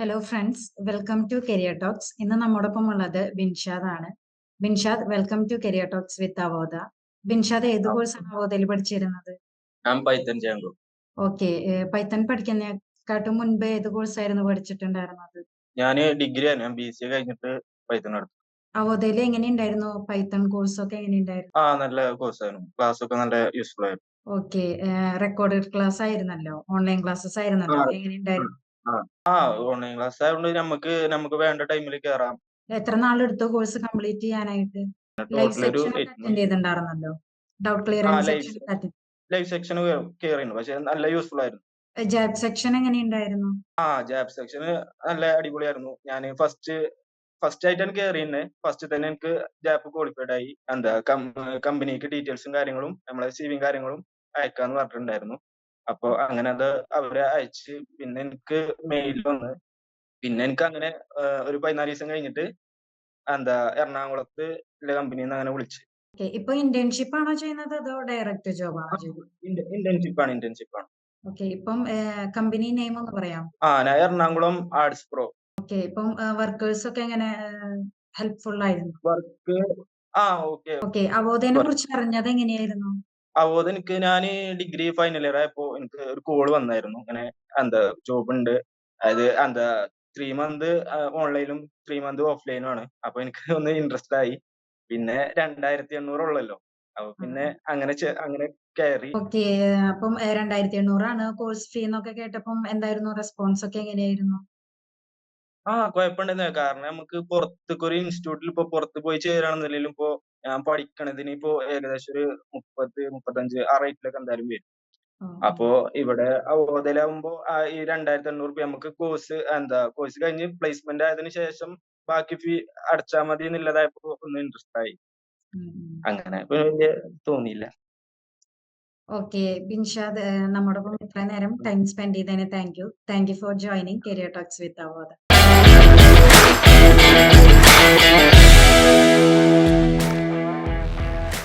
Hello friends, welcome to career talks. ഇന്ന് നമ്മോടൊപ്പം ഉള്ളത് ബിൻഷാദ് ആണ്. Binshad, welcome to career talks with Avodha. Binshad ഏത് കോഴ്സാണ് അവോധയിൽ പഠിച്ചിരുന്നത്? ഞാൻ പൈത്തൺ ജാങ്കോ. ഓക്കെ, പൈത്തൺ പഠിക്കുന്നതിനെക്കാട്ടും മുൻപ് ഏത് കോഴ്സായിരുന്നു പഠിച്ചിട്ടുണ്ടായിരുന്നത്? ഞാൻ ഡിഗ്രി ആണ്, ഞാൻ BCA കഴിഞ്ഞിട്ട് പൈത്തൺ എടുത്തു. അവോധയിൽ എങ്ങനെയുണ്ടായിരുന്നു? പൈത്തൺ കോഴ്സ് ഒക്കെ എങ്ങനെയുണ്ടായിരുന്നു? നല്ല കോഴ്സായിരുന്നു, ക്ലാസ് ഒക്കെ നല്ല യൂസ്ഫുൾ ആയിരുന്നു. ഓക്കെ, റെക്കോർഡഡ് ക്ലാസ് ആയിരുന്നല്ലോ, ഓൺലൈൻ ക്ലാസ്സസ് ആയിരുന്നല്ലോ, എങ്ങനെയുണ്ടായിരുന്നു? ഓൺലൈൻ ക്ലാസ് ആയതുകൊണ്ട് നമുക്ക് വേണ്ട ടൈമിൽ കയറാം. എത്ര നാളെടുത്തു കോഴ്സ് കംപ്ലീറ്റ് ചെയ്യാനായിട്ട്? ലൈവ് ടോട്ടൽ ഒരു സെക്ഷൻ ഒക്കെ അറ്റൻഡ് ചെയ്തിട്ടുണ്ടായിരുന്നല്ലോ, doubt clearance section attend. Live section കയറിയിരുന്നു, പക്ഷെ നല്ല യൂസ്ഫുൾ ആയിരുന്നു. ജാബ് സെക്ഷൻ എങ്ങനെയുണ്ടായിരുന്നു? ജാബ് സെക്ഷൻ നല്ല അടിപൊളിയായിരുന്നു. ഞാൻ ഫസ്റ്റ് ആയിട്ടാണ് കയറിയിരുന്നത്. ഫസ്റ്റ് തന്നെ എനിക്ക് ജാബ് ക്വാളിഫൈഡ് ആയി. കമ്പനിക്ക് ഡീറ്റെയിൽസും കാര്യങ്ങളും നമ്മളെ സിവിയും കാര്യങ്ങളും അയക്കാന്ന് പറഞ്ഞിട്ടുണ്ടായിരുന്നു. അപ്പൊ അങ്ങനെ അത് അവരെ അയച്ച് പിന്നെ എനിക്ക് മെയിൽ വന്ന് പിന്നെ എനിക്ക് അങ്ങനെ ഒരു 14 ദിവസം കഴിഞ്ഞിട്ട് എറണാകുളത്ത് കമ്പനിയിൽ നിന്ന് അങ്ങനെ വിളിച്ച്. ഇപ്പൊ ഇന്റേൺഷിപ്പ് ആണോ ചെയ്യുന്നത് അതോ ഡയറക്റ്റ് ജോബ് ആണോ ചെയ്യുന്നത്? ഇന്റേൺഷിപ്പ് ആണ്. ഓക്കെ, ഇപ്പം കമ്പനി നെയിം ഒന്ന് പറയാം. ഞാൻ എറണാകുളം ആർട്സ് പ്രോ. ഓക്കെ, ഇപ്പം വർക്കേഴ്സ് ഒക്കെ എങ്ങനെ ഹെൽപ്ഫുൾ ആയിരുന്നു? വർക്ക് ഓക്കെ, അവോധനെ കുറിച്ച് അറിഞ്ഞത് എങ്ങനെയായിരുന്നു? അവോധ ഞാൻ ഡിഗ്രി ഫൈനൽ ഇയർ ആയപ്പോ എനിക്ക് ഒരു കോൾ വന്നായിരുന്നു. ഇങ്ങനെ ജോബ് ഉണ്ട്, അതായത് 3 മന്ത് ഓൺലൈനും 3 മന്ത് ഓഫ്ലൈനും ആണ്. അപ്പൊ എനിക്ക് ഒന്ന് ഇൻട്രസ്റ്റ് ആയി. പിന്നെ 2800 ഉള്ളല്ലോ, അപ്പൊ പിന്നെ അങ്ങനെ കയറി. ഓക്കെ, അപ്പം 2800 ആണ് കോഴ്സ് ഫീ എന്നൊക്കെ കേട്ടപ്പം എന്തായിരുന്നു റെസ്പോൺസ് ഒക്കെ എങ്ങനെയായിരുന്നു? കുഴപ്പമുണ്ടെന്ന്, കാരണം നമുക്ക് പുറത്തേക്ക് ഒരു ഇൻസ്റ്റിറ്റ്യൂട്ടിൽ ഇപ്പൊ പുറത്ത് പോയി ചേരാണെന്നില്ലെങ്കിലും ഇപ്പൊ ഞാൻ പഠിക്കണതിന് ഇപ്പോ ഏകദേശം ഒരു 30-35 ആ റേറ്റിലൊക്കെ എന്തായാലും വരും. അപ്പോ ഇവിടെ അവോധയിലാവുമ്പോ ഈ 2800 നമുക്ക് കോഴ്സ് കഴിഞ്ഞ് പ്ലേസ്മെന്റ് ആയതിനു ശേഷം ബാക്കി ഫീ അടച്ചാൽ മതി എന്നുള്ളതായപ്പോ ഒന്ന് ഇൻട്രസ്റ്റ് ആയി. അങ്ങനെ വലിയ തോന്നിയില്ല. ഓക്കെ ബിൻഷാദ്, നമ്മോടൊപ്പം ഇത്ര നേരം ടൈം സ്പെൻഡ് ചെയ്തതിന് thank you for joining career talks with അവോധ.